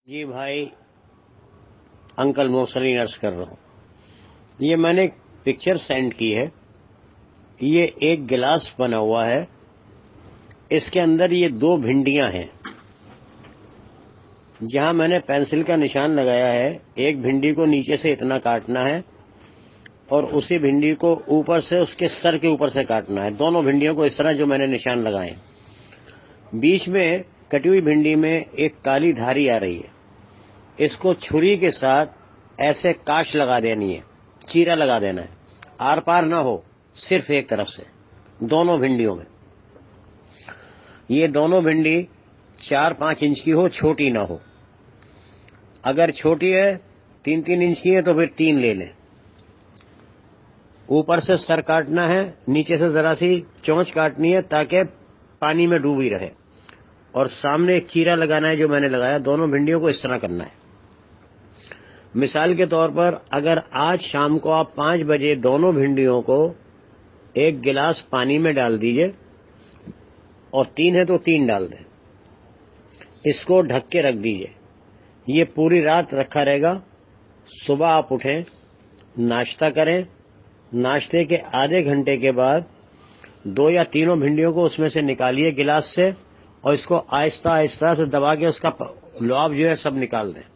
جی بھائی، انکل موصلی عرض کر رہا ہوں۔ یہ میں نے ایک پکچر سینڈ کی ہے۔ یہ ایک گلاس بنا ہوا ہے، اس کے اندر یہ دو بھنڈیاں ہیں۔ جہاں میں نے پینسل کا نشان لگایا ہے، ایک بھنڈی کو نیچے سے اتنا کاٹنا ہے اور اسی بھنڈی کو اوپر سے اس کے سر کے اوپر سے کاٹنا ہے۔ دونوں بھنڈیوں کو اس طرح جو میں نے نشان لگائے ہیں، بیچ میں کٹی ہوئی بھنڈی میں ایک کالی دھاری آ رہی ہے۔ اس کو چھری کے ساتھ ایسے کاش لگا دینی ہے، چیرا لگا دینا ہے، آر پار نہ ہو، صرف ایک طرف سے، دونوں بھنڈیوں میں۔ یہ دونوں بھنڈی 4-5 انچ کی ہو، چھوٹی نہ ہو۔ اگر چھوٹی ہے 3-3 انچ کی ہے تو پھر 3 لے لیں۔ اوپر سے سر کاٹنا ہے، نیچے سے ذرا سی چونچ کاٹنی ہے تاکہ پانی میں ڈوبی رہے، اور سامنے ایک چیرا لگانا ہے جو میں نے لگایا۔ دونوں بھنڈیوں کو اس طرح کرنا ہے۔ مثال کے طور پر اگر آج شام کو آپ 5 بجے دونوں بھنڈیوں کو ایک گلاس پانی میں ڈال دیجئے، اور 3 ہے تو 3 ڈال دیں، اس کو ڈھک کے رکھ دیجئے۔ یہ پوری رات رکھا رہے گا۔ صبح آپ اٹھیں، ناشتہ کریں، ناشتے کے آدھے گھنٹے کے بعد 2 یا 3 بھنڈیوں کو اس میں سے نکالیے گلاس سے، اور اس کو آہستہ آہستہ سے دبا کے اس کا لعاب جو ہے سب نکال دیں،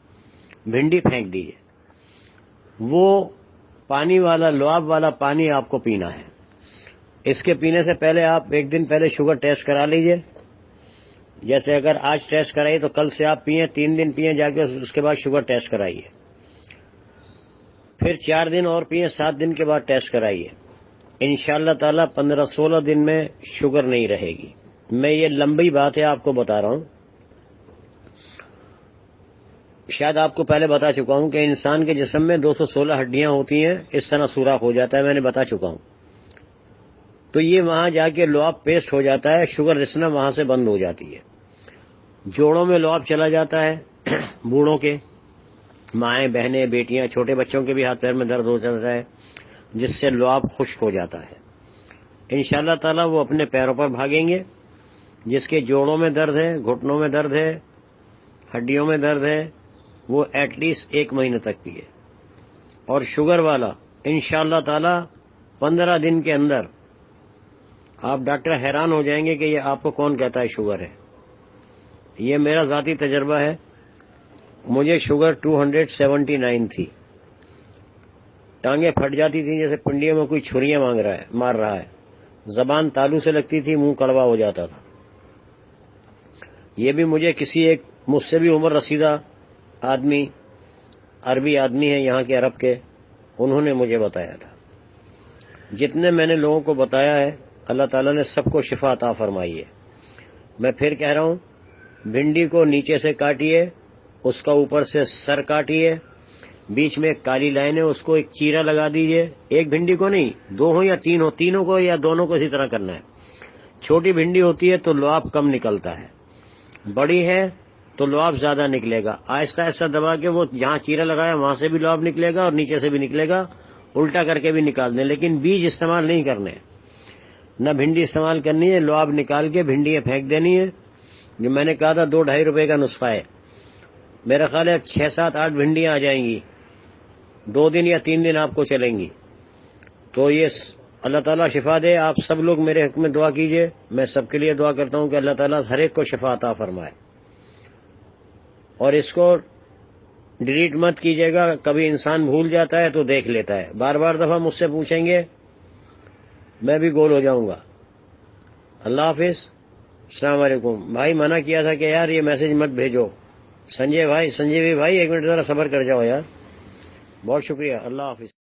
بھنڈی پھینک دیجئے۔ وہ پانی والا، لعاب والا پانی آپ کو پینا ہے۔ اس کے پینے سے پہلے آپ 1 دن پہلے شوگر ٹیسٹ کرا لیجئے۔ جیسے اگر آج ٹیسٹ کرائیے تو کل سے آپ پئیں، 3 دن پئیں جا کے، اس کے بعد شوگر ٹیسٹ کرائیے، پھر 4 دن اور پئیں، 7 دن کے بعد ٹیسٹ کرائیے۔ انشاءاللہ تعالی 15-16 دن میں شوگر نہیں رہے گی۔ میں یہ لمبی بات ہے آپ کو بتا رہا ہوں، شاید آپ کو پہلے بتا چکا ہوں کہ انسان کے جسم میں 216 ہڈیاں ہوتی ہیں، اس طرح سوراخ ہو جاتا ہے، میں نے بتا چکا ہوں۔ تو یہ وہاں جا کے لعاب پیسٹ ہو جاتا ہے، شوگر رسنا وہاں سے بند ہو جاتی ہے۔ جوڑوں میں لعاب چلا جاتا ہے، بوڑھوں کے، مائیں، بہنیں، بیٹیاں، چھوٹے بچوں کے بھی ہاتھ پیر میں درد ہو جاتا ہے، جس سے لعاب خشک ہو جاتا ہے۔ انشاءاللہ تعالی وہ اپنے پیروں پر بھاگیں گے۔ جس کے جوڑوں میں درد ہے، گھٹنوں میں درد ہے، ہڈیوں میں درد ہے، وہ ایٹ لیسٹ 1 مہینے تک پیے۔ اور شوگر والا انشاءاللہ تعالی 15 دن کے اندر، آپ ڈاکٹر حیران ہو جائیں گے کہ یہ آپ کو کون کہتا ہے شوگر ہے۔ یہ میرا ذاتی تجربہ ہے۔ مجھے شوگر 279 تھی، ٹانگیں پھٹ جاتی تھیں جیسے پنڈیوں میں کوئی چھریاں مار رہا ہے، زبان تالو سے لگتی تھی، منہ کڑوا ہو جاتا تھا۔ یہ بھی مجھے کسی ایک مجھ سے بھی عمر رسیدہ آدمی، عربی آدمی ہیں یہاں کے، عرب کے، انہوں نے مجھے بتایا تھا۔ جتنے میں نے لوگوں کو بتایا ہے، اللہ تعالیٰ نے سب کو شفا عطا فرمائی ہے۔ میں پھر کہہ رہا ہوں، بھنڈی کو نیچے سے کاٹیے، اس کا اوپر سے سر کاٹیے، بیچ میں ایک کالی لائن ہے، اس کو ایک چیرا لگا دیجئے۔ ایک بھنڈی کو نہیں، 2 ہو یا 3 ہو، تینوں کو یا دونوں کو اسی طرح کرنا ہے۔ چھوٹی بھنڈی ہوتی ہے تو لعاب کم نکلتا ہے، بڑی ہے تو لعاب زیادہ نکلے گا۔ آہستہ آہستہ دبا کے وہ جہاں چیرا لگایا وہاں سے بھی لعاب نکلے گا اور نیچے سے بھی نکلے گا، الٹا کر کے بھی نکال دیں، لیکن بیج استعمال نہیں کرنے، نہ بھنڈی استعمال کرنی ہے۔ لعاب نکال کے بھنڈیاں پھینک دینی ہے۔ جو میں نے کہا تھا 2-2.5 روپے کا نسخہ ہے، میرا خیال ہے 6-7-8 بھنڈیاں آ جائیں گی، 2 دن یا 3 دن آپ کو چلیں گی۔ تو یہ اللہ تعالیٰ شفا دے۔ آپ سب لوگ میرے حق میں دعا کیجئے، میں سب کے لیے دعا کرتا ہوں کہ اللہ تعالیٰ ہر ایک کو شفا عطا فرمائے۔ اور اس کو ڈیلیٹ مت کیجیے گا، کبھی انسان بھول جاتا ہے تو دیکھ لیتا ہے، بار بار دفعہ مجھ سے پوچھیں گے میں بھی گول ہو جاؤں گا۔ اللہ حافظ، السلام علیکم۔ بھائی منع کیا تھا کہ یار یہ میسج مت بھیجو۔ سنجیوی بھائی 1 منٹ ذرا صبر کر جاؤ یار، بہت شکریہ، اللہ حافظ۔